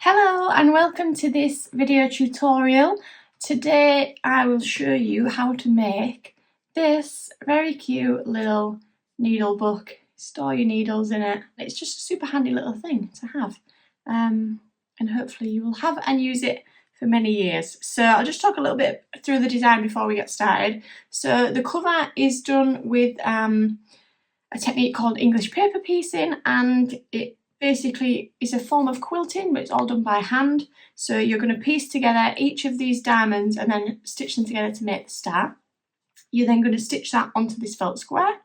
Hello and welcome to this video tutorial. Today I will show you how to make this very cute little needle book. Store your needles in it. It's just a super handy little thing to have, and hopefully you will have and use it for many years. So I'll just talk a little bit through the design before we get started. So the cover is done with a technique called English paper piecing, and it basically is a form of quilting, but it's all done by hand. So you're going to piece together each of these diamonds and then stitch them together to make the star. You're then going to stitch that onto this felt square,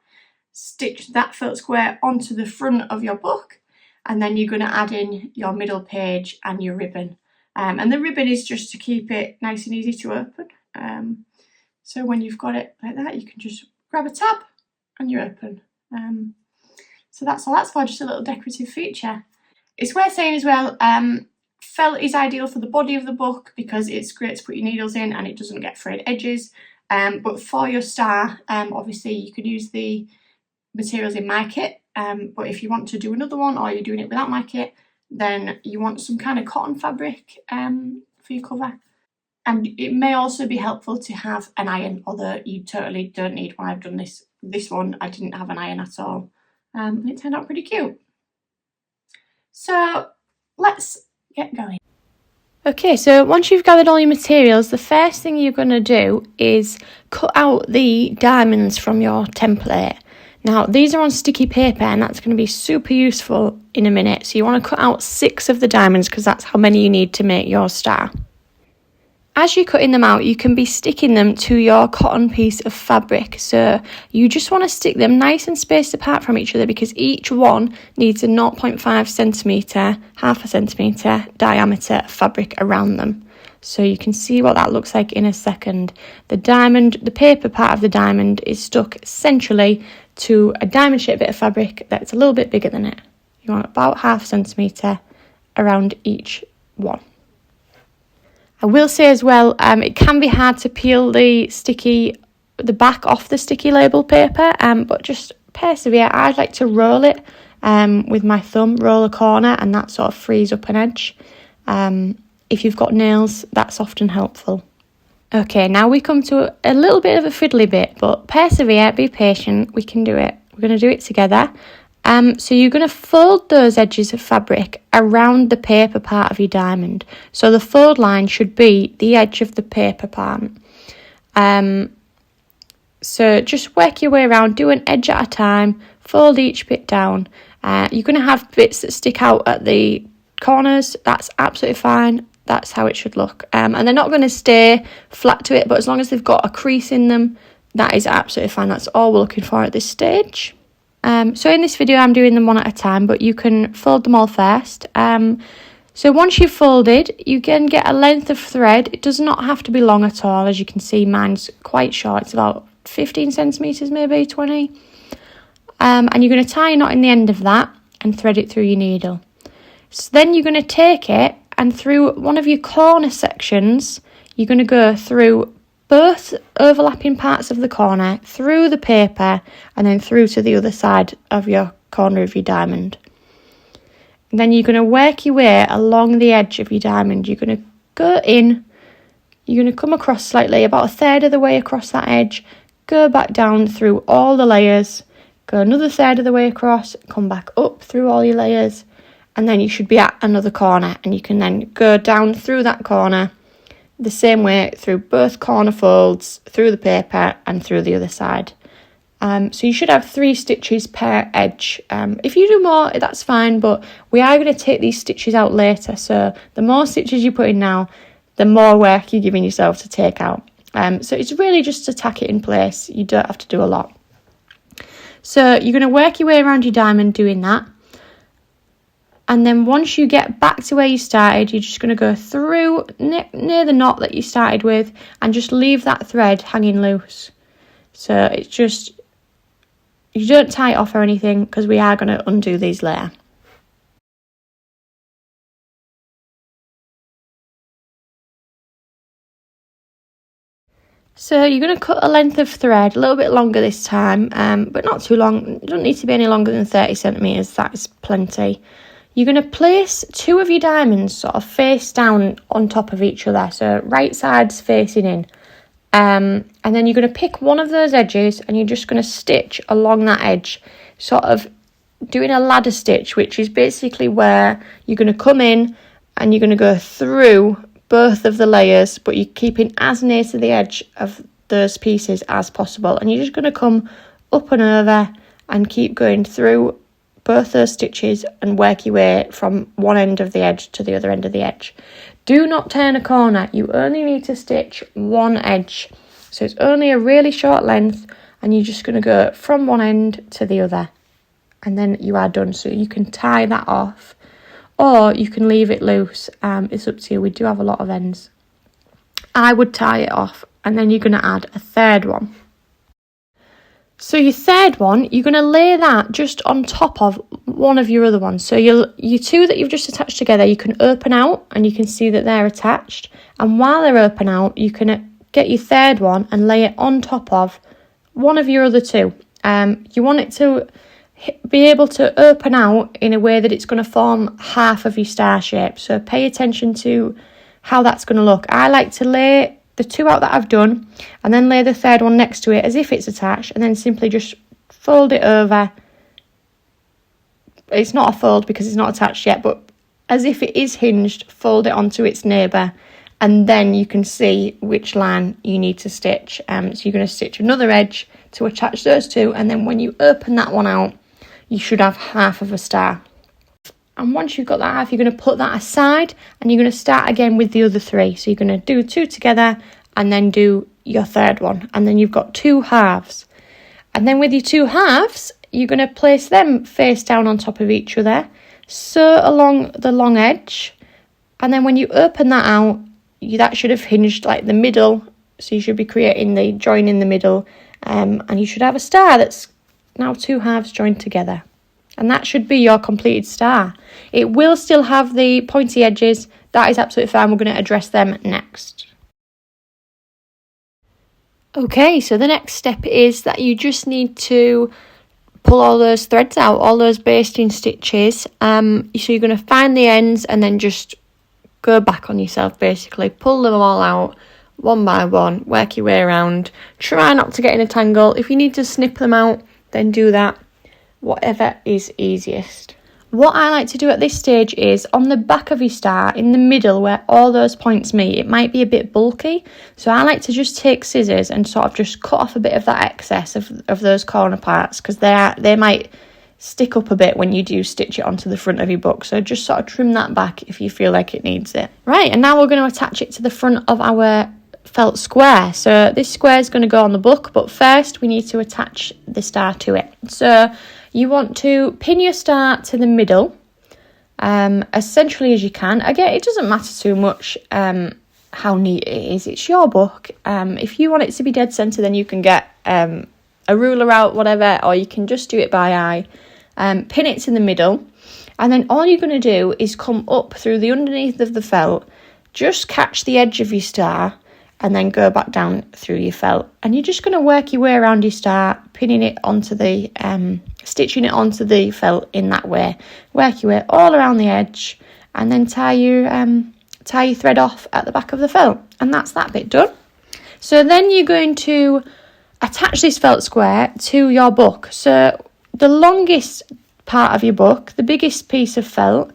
stitch that felt square onto the front of your book, and then you're going to add in your middle page and your ribbon. And the ribbon is just to keep it nice and easy to open. So when you've got it like that, you can just grab a tab and you're open. So that's all that's for, just a little decorative feature. It's worth saying as well, felt is ideal for the body of the book because it's great to put your needles in and it doesn't get frayed edges. But for your star, obviously you could use the materials in my kit, but if you want to do another one or you're doing it without my kit, then you want some kind of cotton fabric for your cover. And it may also be helpful to have an iron, although you totally don't need one. I've done this one, I didn't have an iron at all. And it turned out pretty cute. So let's get going. Okay, so once you've gathered all your materials, the first thing you're going to do is cut out the diamonds from your template. Now, these are on sticky paper and that's going to be super useful in a minute. So you want to cut out 6 of the diamonds because that's how many you need to make your star. As you're cutting them out, you can be sticking them to your cotton piece of fabric. So you just want to stick them nice and spaced apart from each other because each one needs a 0.5 centimetre, half a centimetre diameter fabric around them. So you can see what that looks like in a second. The paper part of the diamond is stuck centrally to a diamond shaped bit of fabric that's a little bit bigger than it. You want about half a centimetre around each one. I will say as well, it can be hard to peel the back off the sticky label paper, but just persevere. I'd like to roll it with my thumb, roll a corner, and that sort of frees up an edge. If you've got nails, that's often helpful. Okay, now we come to a little bit of a fiddly bit, but persevere, be patient, we can do it. We're going to do it together. So you're going to fold those edges of fabric around the paper part of your diamond. So the fold line should be the edge of the paper part. So just work your way around, do an edge at a time, fold each bit down. You're going to have bits that stick out at the corners. That's absolutely fine. That's how it should look. And they're not going to stay flat to it, but as long as they've got a crease in them, that is absolutely fine. That's all we're looking for at this stage. So in this video I'm doing them one at a time, but you can fold them all first. So once you've folded, you can get a length of thread. It does not have to be long at all. As you can see, mine's quite short. It's about 15 centimetres, maybe 20. And you're going to tie a knot in the end of that and thread it through your needle. So then you're going to take it and through one of your corner sections, you're going to go through both overlapping parts of the corner, through the paper, and then through to the other side of your corner of your diamond. And then you're going to work your way along the edge of your diamond. You're going to go in, you're going to come across slightly, about a third of the way across that edge, go back down through all the layers, go another third of the way across, come back up through all your layers, and then you should be at another corner, and you can then go down through that corner the same way through both corner folds, through the paper and through the other side. So you should have 3 stitches per edge. If you do more, that's fine, but we are going to take these stitches out later. So the more stitches you put in now, the more work you're giving yourself to take out. So it's really just to tack it in place. You don't have to do a lot. So you're going to work your way around your diamond doing that. And then once you get back to where you started, you're just going to go through near the knot that you started with and just leave that thread hanging loose. So it's just, you don't tie it off or anything because we are going to undo these later. So you're going to cut a length of thread, a little bit longer this time, but not too long. It doesn't need to be any longer than 30 centimetres, that is plenty. you're going to place 2 of your diamonds sort of face down on top of each other, so right sides facing in. And then you're going to pick one of those edges and you're just going to stitch along that edge, sort of doing a ladder stitch, which is basically where you're going to come in and you're going to go through both of the layers, but you're keeping as near to the edge of those pieces as possible. And you're just going to come up and over and keep going through both those stitches and work your way from one end of the edge to the other end of the edge. Do not turn a corner. You only need to stitch one edge. So it's only a really short length and you're just going to go from one end to the other. And then you are done. So you can tie that off or you can leave it loose. It's up to you. We do have a lot of ends. I would tie it off and then you're going to add a third one. So your third one, you're going to lay that just on top of one of your other ones. So your 2 that you've just attached together, you can open out and you can see that they're attached. And while they're open out, you can get your third one and lay it on top of one of your other 2. You want it to be able to open out in a way that it's going to form half of your star shape. So pay attention to how that's going to look. I like to lay the 2 out that I've done and then lay the third one next to it as if it's attached and then simply just fold it over. It's not a fold because it's not attached yet, but as if it is hinged, fold it onto its neighbour and then you can see which line you need to stitch. So you're going to stitch another edge to attach those 2 and then when you open that one out, you should have half of a star. And once you've got that half, you're going to put that aside and you're going to start again with the other 3. So you're going to do 2 together and then do your third one. And then you've got 2 halves. And then with your 2 halves, you're going to place them face down on top of each other. Sew along the long edge. And then when you open that out, that should have hinged like the middle. So you should be creating the join in the middle. And you should have a star that's now 2 halves joined together. And that should be your completed star. It will still have the pointy edges. That is absolutely fine. We're going to address them next. Okay, so the next step is that you just need to pull all those threads out, all those basting stitches. So you're going to find the ends and then just go back on yourself, basically. Pull them all out one by one, work your way around. Try not to get in a tangle. If you need to snip them out, then do that. Whatever is easiest. What I like to do at this stage is on the back of your star, in the middle where all those points meet, it might be a bit bulky. So I like to just take scissors and sort of just cut off a bit of that excess of those corner parts because they might stick up a bit when you do stitch it onto the front of your book. So just sort of trim that back if you feel like it needs it. Right, and now we're going to attach it to the front of our felt square. So this square is going to go on the book, but first we need to attach the star to it. So you want to pin your star to the middle as centrally as you can. Again, it doesn't matter too much how neat it is. It's your book. If you want it to be dead centre, then you can get a ruler out, whatever, or you can just do it by eye. Pin it to the middle, and then all you're going to do is come up through the underneath of the felt, just catch the edge of your star, and then go back down through your felt. And you're just going to work your way around your star, pinning it onto the, stitching it onto the felt in that way. Work your way all around the edge, and then tie your thread off at the back of the felt. And that's that bit done. So then you're going to attach this felt square to your book. So the longest part of your book, the biggest piece of felt,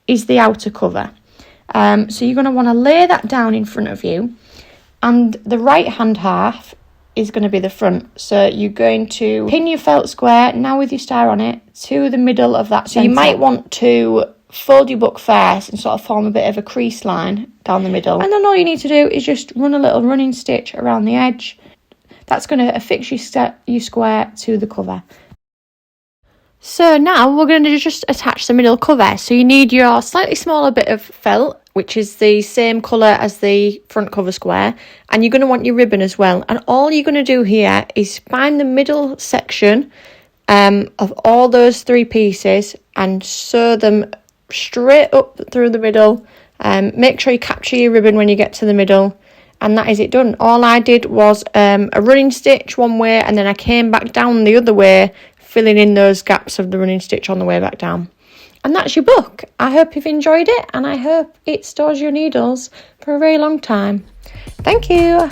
is the outer cover. So you're going to want to lay that down in front of you. And the right hand half is going to be the front. So you're going to pin your felt square, now with your star on it, to the middle of that centre. So you might want to fold your book first and sort of form a bit of a crease line down the middle. And then all you need to do is just run a little running stitch around the edge. That's going to affix your square to the cover. So now we're going to just attach the middle cover. So you need your slightly smaller bit of felt, which is the same colour as the front cover square, and you're going to want your ribbon as well. And all you're going to do here is find the middle section of all those 3 pieces and sew them straight up through the middle. Make sure you capture your ribbon when you get to the middle, and that is it done. All I did was a running stitch one way, and then I came back down the other way, filling in those gaps of the running stitch on the way back down. And that's your book. I hope you've enjoyed it, and I hope it stores your needles for a very long time. Thank you.